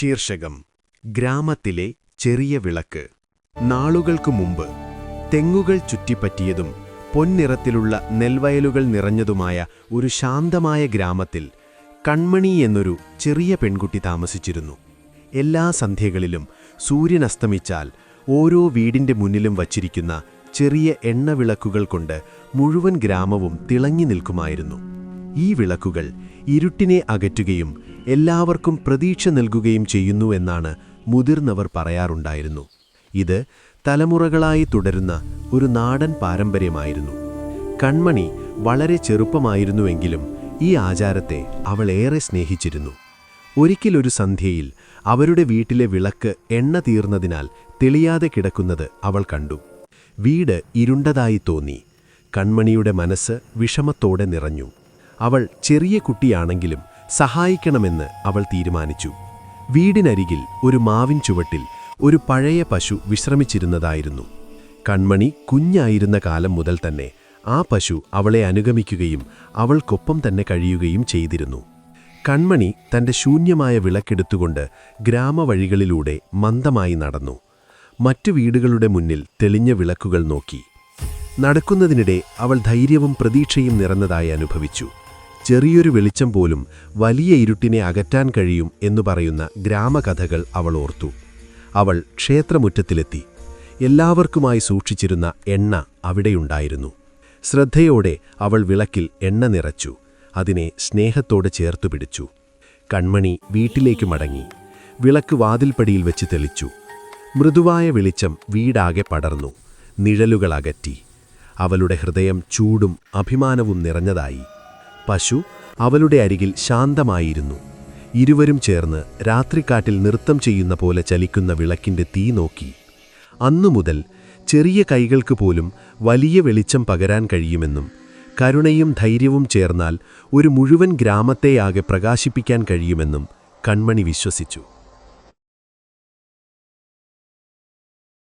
ശീർഷകം ഗ്രാമത്തിലെ ചെറിയ വിളക്ക്. നാളുകൾക്കു മുമ്പ് തെങ്ങുകൾ ചുറ്റിപ്പറ്റിയതും പൊന്നിറത്തിലുള്ള നെൽവയലുകൾ നിറഞ്ഞതുമായ ഒരു ശാന്തമായ ഗ്രാമത്തിൽ കൺമണി എന്നൊരു ചെറിയ പെൺകുട്ടി താമസിച്ചിരുന്നു. എല്ലാ സന്ധ്യകളിലും സൂര്യനസ്തമിച്ചാൽ ഓരോ വീടിന്റെ മുന്നിലും വച്ചിരിക്കുന്ന ചെറിയ എണ്ണവിളക്കുകൾ കൊണ്ട് മുഴുവൻ ഗ്രാമവും തിളങ്ങി നിൽക്കുമായിരുന്നു. ഈ വിളക്കുകൾ ഇരുട്ടിനെ അകറ്റുകയും എല്ലാവർക്കും പ്രതീക്ഷ നൽകുകയും ചെയ്യുന്നു എന്നാണ് മുതിർന്നവർ പറയാറുണ്ടായിരുന്നു. ഇത് തലമുറകളായി തുടരുന്ന ഒരു നാടൻ പാരമ്പര്യമായിരുന്നു. കൺമണി വളരെ ചെറുപ്പമായിരുന്നുവെങ്കിലും ഈ ആചാരത്തെ അവൾ ഏറെ സ്നേഹിച്ചിരുന്നു. ഒരിക്കലൊരു സന്ധ്യയിൽ അവരുടെ വീട്ടിലെ വിളക്ക് എണ്ണ തീർന്നതിനാൽ തെളിയാതെ കിടക്കുന്നത് അവൾ കണ്ടു. വീട് ഇരുണ്ടതായി തോന്നി. കൺമണിയുടെ മനസ്സ് വിഷമത്തോടെ നിറഞ്ഞു. അവൾ ചെറിയ കുട്ടിയാണെങ്കിലും സഹായിക്കണമെന്ന് അവൾ തീരുമാനിച്ചു. വീടിനരികിൽ ഒരു മാവിൻ ചുവട്ടിൽ ഒരു പഴയ പശു വിശ്രമിച്ചിരുന്നതായിരുന്നു. കൺമണി കുഞ്ഞായിരുന്ന കാലം മുതൽ തന്നെ ആ പശു അവളെ അനുഗമിക്കുകയും അവൾക്കൊപ്പം തന്നെ കഴിയുകയും ചെയ്തിരുന്നു. കൺമണി തന്റെ ശൂന്യമായ വിളക്കെടുത്തുകൊണ്ട് ഗ്രാമവഴികളിലൂടെ മന്ദമായി നടന്നു. മറ്റു വീടുകളുടെ മുന്നിൽ തെളിഞ്ഞ വിളക്കുകൾ നോക്കി. നടക്കുന്നതിനിടെ അവൾ ധൈര്യവും പ്രതീക്ഷയും നിറഞ്ഞതായി അനുഭവിച്ചു. ചെറിയൊരു വെളിച്ചം പോലും വലിയ ഇരുട്ടിനെ അകറ്റാൻ കഴിയും എന്നു പറയുന്ന ഗ്രാമകഥകൾ അവൾ ഓർത്തു. അവൾ ക്ഷേത്രമുറ്റത്തിലെത്തി. എല്ലാവർക്കുമായി സൂക്ഷിച്ചിരുന്ന എണ്ണ അവിടെയുണ്ടായിരുന്നു. ശ്രദ്ധയോടെ അവൾ വിളക്കിൽ എണ്ണ നിറച്ചു. അതിനെ സ്നേഹത്തോടെ ചേർത്തുപിടിച്ചു. കൺമണി വീട്ടിലേക്ക് മടങ്ങി. വിളക്ക് വാതിൽപ്പടിയിൽ വെച്ച് തെളിച്ചു. മൃദുവായ വെളിച്ചം വീടാകെ പടർന്നു. നിഴലുകൾ അകറ്റി. അവളുടെ ഹൃദയം ചൂടും അഭിമാനവും നിറഞ്ഞതായി. പശു അവളുടെ അരികിൽ ശാന്തമായിരുന്നു. ഇരുവരും ചേർന്ന് രാത്രിക്കാറ്റിൽ നൃത്തം ചെയ്യുന്ന പോലെ ചലിക്കുന്ന വിളക്കിന്റെ തീ നോക്കി. അന്നുമുതൽ ചെറിയ കൈകൾക്ക് പോലും വലിയ വെളിച്ചം പകരാൻ കഴിയുമെന്നും കരുണയും ധൈര്യവും ചേർന്നാൽ ഒരു മുഴുവൻ ഗ്രാമത്തെയാകെ പ്രകാശിപ്പിക്കാൻ കഴിയുമെന്നും കൺമണി വിശ്വസിച്ചു.